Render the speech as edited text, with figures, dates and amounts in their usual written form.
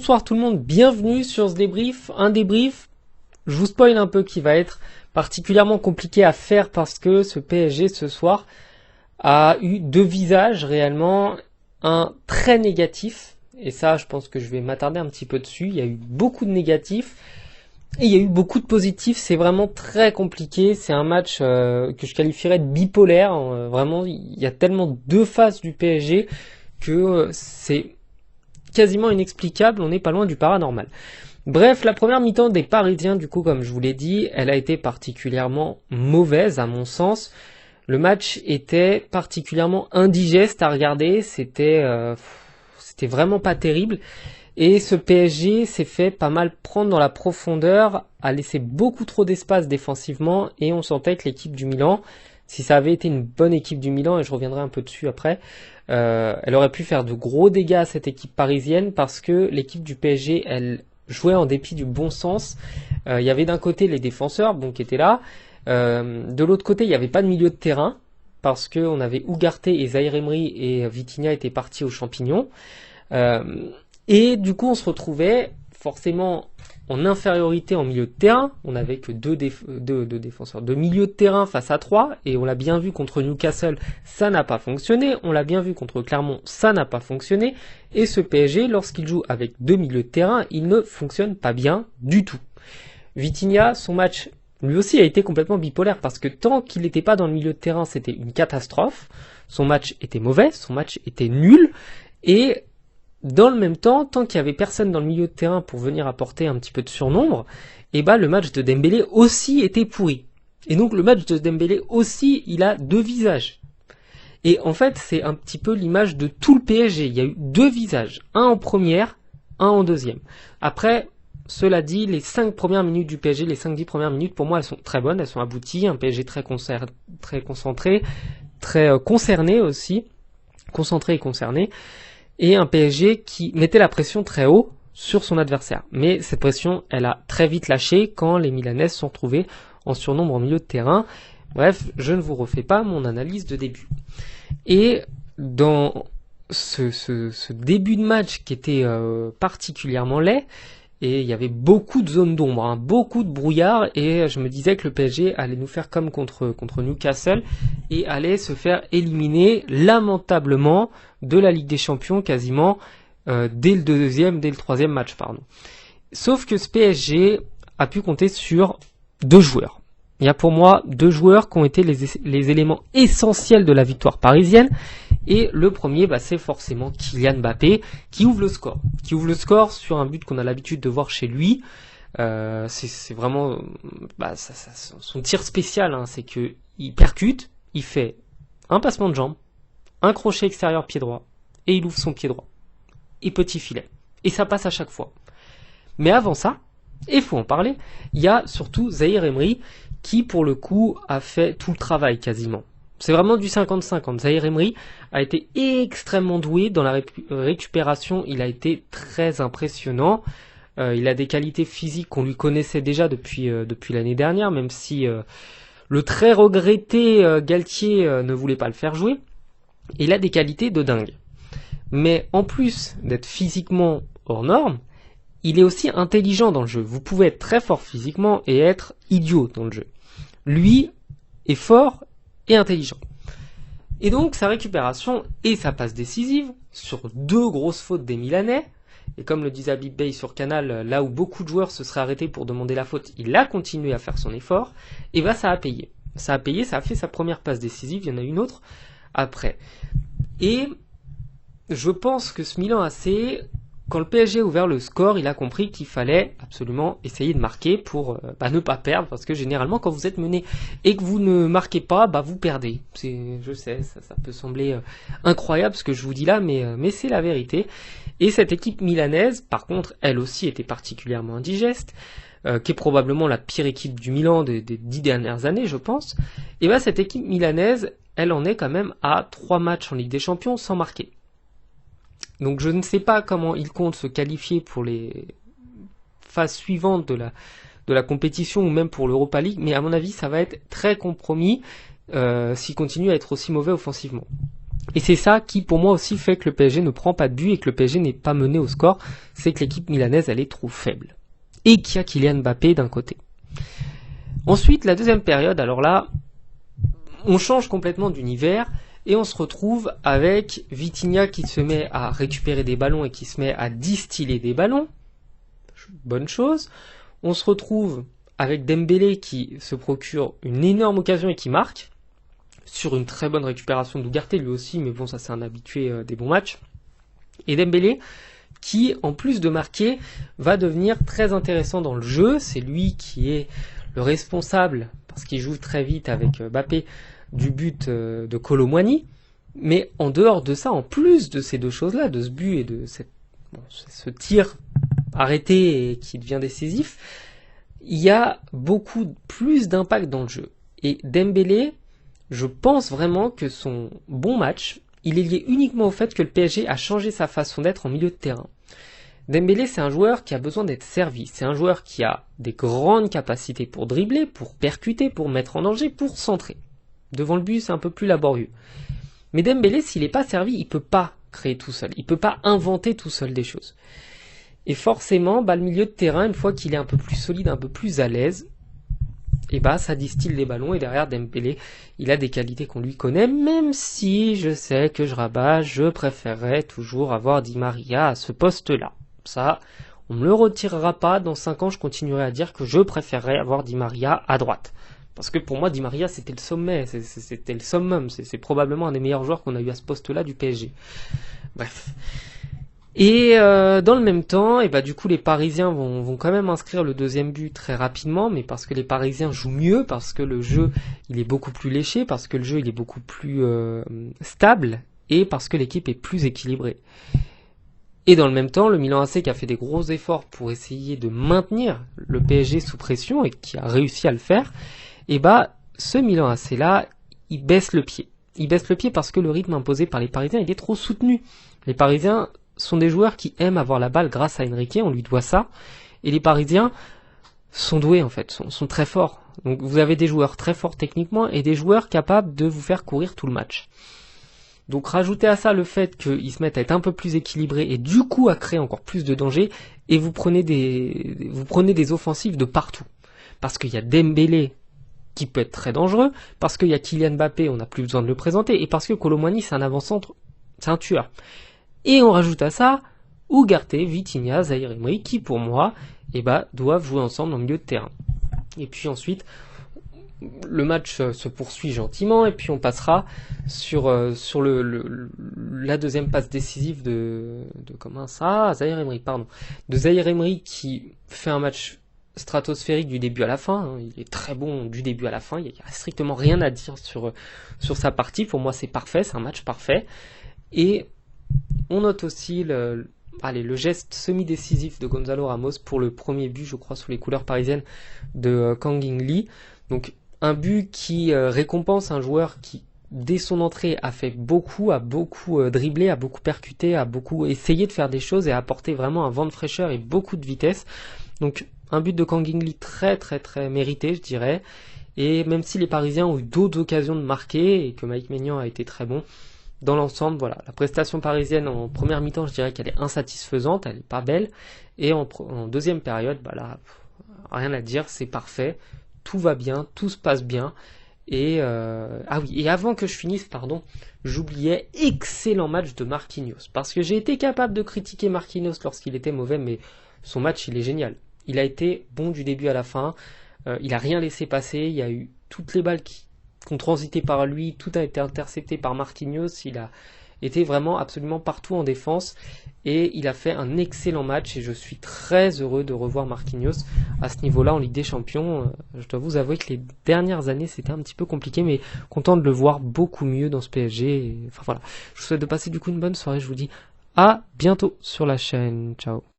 Bonsoir tout le monde, bienvenue sur ce débrief. Un débrief, je vous spoil un peu, qui va être particulièrement compliqué à faire parce que ce PSG ce soir a eu deux visages réellement, un très négatif, et ça je pense que je vais m'attarder un petit peu dessus. Il y a eu beaucoup de négatifs et il y a eu beaucoup de positifs, c'est vraiment très compliqué. C'est un match que je qualifierais de bipolaire, vraiment il y a tellement deux faces du PSG que c'est quasiment inexplicable, on n'est pas loin du paranormal. Bref, la première mi-temps des Parisiens, du coup, comme je vous l'ai dit, elle a été particulièrement mauvaise à mon sens. Le match était particulièrement indigeste à regarder, c'était vraiment pas terrible. Et ce PSG s'est fait pas mal prendre dans la profondeur, a laissé beaucoup trop d'espace défensivement, et on sentait que l'équipe du Milan, si ça avait été une bonne équipe du Milan, et je reviendrai un peu dessus après, elle aurait pu faire de gros dégâts à cette équipe parisienne parce que l'équipe du PSG, elle jouait en dépit du bon sens. Il y avait d'un côté les défenseurs qui étaient là. De l'autre côté, il n'y avait pas de milieu de terrain parce qu'on avait Ugarte et Zaïre Emery et Vitinha étaient partis aux champignons. Et du coup, on se retrouvait forcément en infériorité en milieu de terrain. On n'avait que deux défenseurs, deux milieux de terrain face à 3, et on l'a bien vu contre Newcastle, ça n'a pas fonctionné. On l'a bien vu contre Clermont, ça n'a pas fonctionné. Et ce PSG, lorsqu'il joue avec deux milieux de terrain, il ne fonctionne pas bien du tout. Vitinha, son match, lui aussi, a été complètement bipolaire, parce que tant qu'il n'était pas dans le milieu de terrain, c'était une catastrophe. Son match était mauvais, son match était nul, et dans le même temps, tant qu'il n'y avait personne dans le milieu de terrain pour venir apporter un petit peu de surnombre, le match de Dembélé aussi était pourri. Et donc le match de Dembélé aussi, il a deux visages. Et en fait, c'est un petit peu l'image de tout le PSG. Il y a eu deux visages, un en première, un en deuxième. Après, cela dit, les 5 premières minutes du PSG, les 5-10 premières minutes, pour moi, elles sont très bonnes, elles sont abouties. Un PSG très concentré, très concerné aussi, concentré et concerné. Et un PSG qui mettait la pression très haut sur son adversaire. Mais cette pression, elle a très vite lâché quand les Milanaises sont retrouvées en surnombre en milieu de terrain. Bref, je ne vous refais pas mon analyse de début. Et dans ce début de match qui était particulièrement laid, et il y avait beaucoup de zones d'ombre, beaucoup de brouillard, et je me disais que le PSG allait nous faire comme contre Newcastle, et allait se faire éliminer lamentablement de la Ligue des Champions quasiment dès le troisième match. Sauf que ce PSG a pu compter sur deux joueurs. Il y a pour moi deux joueurs qui ont été les éléments essentiels de la victoire parisienne. Et le premier, c'est forcément Kylian Mbappé qui ouvre le score. Qui ouvre le score sur un but qu'on a l'habitude de voir chez lui. C'est vraiment son tir spécial, c'est que il percute, il fait un passement de jambe, un crochet extérieur pied droit, et il ouvre son pied droit. Et petit filet. Et ça passe à chaque fois. Mais avant ça, et il faut en parler, il y a surtout Zaïre Emery qui pour le coup a fait tout le travail quasiment. C'est vraiment du 50-50. Zaïre Emery a été extrêmement doué dans la récupération, il a été très impressionnant. Il a des qualités physiques qu'on lui connaissait déjà depuis l'année dernière, même si le très regretté Galtier ne voulait pas le faire jouer. Il a des qualités de dingue. Mais en plus d'être physiquement hors norme, il est aussi intelligent dans le jeu. Vous pouvez être très fort physiquement et être idiot dans le jeu. Lui est fort et intelligent. Et donc sa récupération et sa passe décisive sur deux grosses fautes des Milanais, et comme le disait Habib Bey sur Canal, là où beaucoup de joueurs se seraient arrêtés pour demander la faute, il a continué à faire son effort, et ça a payé. Ça a payé, ça a fait sa première passe décisive, il y en a une autre après. Et je pense que ce Milan AC, quand le PSG a ouvert le score, il a compris qu'il fallait absolument essayer de marquer pour ne pas perdre, parce que généralement quand vous êtes mené et que vous ne marquez pas, vous perdez. Je sais, ça peut sembler incroyable ce que je vous dis là, mais c'est la vérité. Et cette équipe milanaise, par contre, elle aussi était particulièrement indigeste, qui est probablement la pire équipe du Milan des 10 dernières années, je pense. Et cette équipe milanaise, elle en est quand même à 3 matchs en Ligue des Champions sans marquer. Donc je ne sais pas comment il compte se qualifier pour les phases suivantes de la compétition ou même pour l'Europa League, mais à mon avis ça va être très compromis s'il continue à être aussi mauvais offensivement. Et c'est ça qui, pour moi aussi, fait que le PSG ne prend pas de but et que le PSG n'est pas mené au score. C'est que l'équipe milanaise, elle est trop faible. Et qu'il y a Kylian Mbappé d'un côté. Ensuite, la deuxième période, alors là, on change complètement d'univers et on se retrouve avec Vitinha qui se met à récupérer des ballons et qui se met à distiller des ballons. Bonne chose. On se retrouve avec Dembélé qui se procure une énorme occasion et qui marque sur une très bonne récupération d'Ugarte lui aussi, mais bon, ça c'est un habitué des bons matchs. Et Dembélé qui, en plus de marquer, va devenir très intéressant dans le jeu. C'est lui qui est le responsable, parce qu'il joue très vite avec Mbappé, du but de Kolo Muani. Mais en dehors de ça, en plus de ces deux choses-là, de ce but et de ce tir arrêté et qui devient décisif, il y a beaucoup plus d'impact dans le jeu. Et Dembélé, je pense vraiment que son bon match, il est lié uniquement au fait que le PSG a changé sa façon d'être en milieu de terrain. Dembélé, c'est un joueur qui a besoin d'être servi. C'est un joueur qui a des grandes capacités pour dribbler, pour percuter, pour mettre en danger, pour centrer. Devant le but, c'est un peu plus laborieux. Mais Dembélé, s'il n'est pas servi, il ne peut pas créer tout seul. Il ne peut pas inventer tout seul des choses. Et forcément, le milieu de terrain, une fois qu'il est un peu plus solide, un peu plus à l'aise, et ça distille les ballons. Et derrière Dembélé, il a des qualités qu'on lui connaît, même si je sais que je rabâche, je préférerais toujours avoir Di Maria à ce poste-là. Ça, on me le retirera pas. Dans 5 ans, je continuerai à dire que je préférerais avoir Di Maria à droite. Parce que pour moi, Di Maria, c'était le sommet, c'était le summum. C'est probablement un des meilleurs joueurs qu'on a eu à ce poste-là du PSG. Bref. Et dans le même temps, du coup, les Parisiens vont quand même inscrire le deuxième but très rapidement, mais parce que les Parisiens jouent mieux, parce que le jeu, il est beaucoup plus léché, parce que le jeu, il est beaucoup plus stable, et parce que l'équipe est plus équilibrée. Et dans le même temps, le Milan AC qui a fait des gros efforts pour essayer de maintenir le PSG sous pression et qui a réussi à le faire, ce Milan AC là, il baisse le pied. Il baisse le pied parce que le rythme imposé par les Parisiens, il est trop soutenu. Les Parisiens sont des joueurs qui aiment avoir la balle grâce à Enrique, on lui doit ça. Et les Parisiens sont doués en fait, sont très forts. Donc vous avez des joueurs très forts techniquement et des joueurs capables de vous faire courir tout le match. Donc rajoutez à ça le fait qu'ils se mettent à être un peu plus équilibrés et du coup à créer encore plus de danger et vous prenez des offensives de partout. Parce qu'il y a Dembélé qui peut être très dangereux, parce qu'il y a Kylian Mbappé, on n'a plus besoin de le présenter, et parce que Kolo Muani c'est un avant-centre, c'est un tueur. Et on rajoute à ça Ugarte, Vitinha, Zaïre Emery qui pour moi doivent jouer ensemble en milieu de terrain. Et puis ensuite le match se poursuit gentiment et puis on passera sur la deuxième passe décisive de Zaïre Emery qui fait un match stratosphérique du début à la fin. Il est très bon du début à la fin, il n'y a strictement rien à dire sur sa partie. Pour moi c'est parfait, c'est un match parfait. Et on note aussi le geste semi-décisif de Gonzalo Ramos pour le premier but, je crois, sous les couleurs parisiennes de Kang In Lee. Donc un but qui récompense un joueur qui, dès son entrée, a beaucoup dribblé, a beaucoup percuté, a beaucoup essayé de faire des choses et a apporté vraiment un vent de fraîcheur et beaucoup de vitesse. Donc un but de Kang In Lee très très très mérité, je dirais. Et même si les Parisiens ont eu d'autres occasions de marquer et que Mike Maignan a été très bon, dans l'ensemble, voilà, la prestation parisienne en première mi-temps, je dirais qu'elle est insatisfaisante, elle est pas belle. Et en deuxième période, là, rien à dire, c'est parfait. Tout va bien, tout se passe bien. Et avant que je finisse, j'oubliais, excellent match de Marquinhos. Parce que j'ai été capable de critiquer Marquinhos lorsqu'il était mauvais, mais son match, il est génial. Il a été bon du début à la fin. Il a rien laissé passer. Il y a eu toutes les balles qui ont transité par lui. Tout a été intercepté par Marquinhos. Il a été vraiment absolument partout en défense. Et il a fait un excellent match. Et je suis très heureux de revoir Marquinhos à ce niveau-là en Ligue des Champions. Je dois vous avouer que les dernières années, c'était un petit peu compliqué. Mais content de le voir beaucoup mieux dans ce PSG. Enfin voilà. Je vous souhaite de passer du coup une bonne soirée. Je vous dis à bientôt sur la chaîne. Ciao.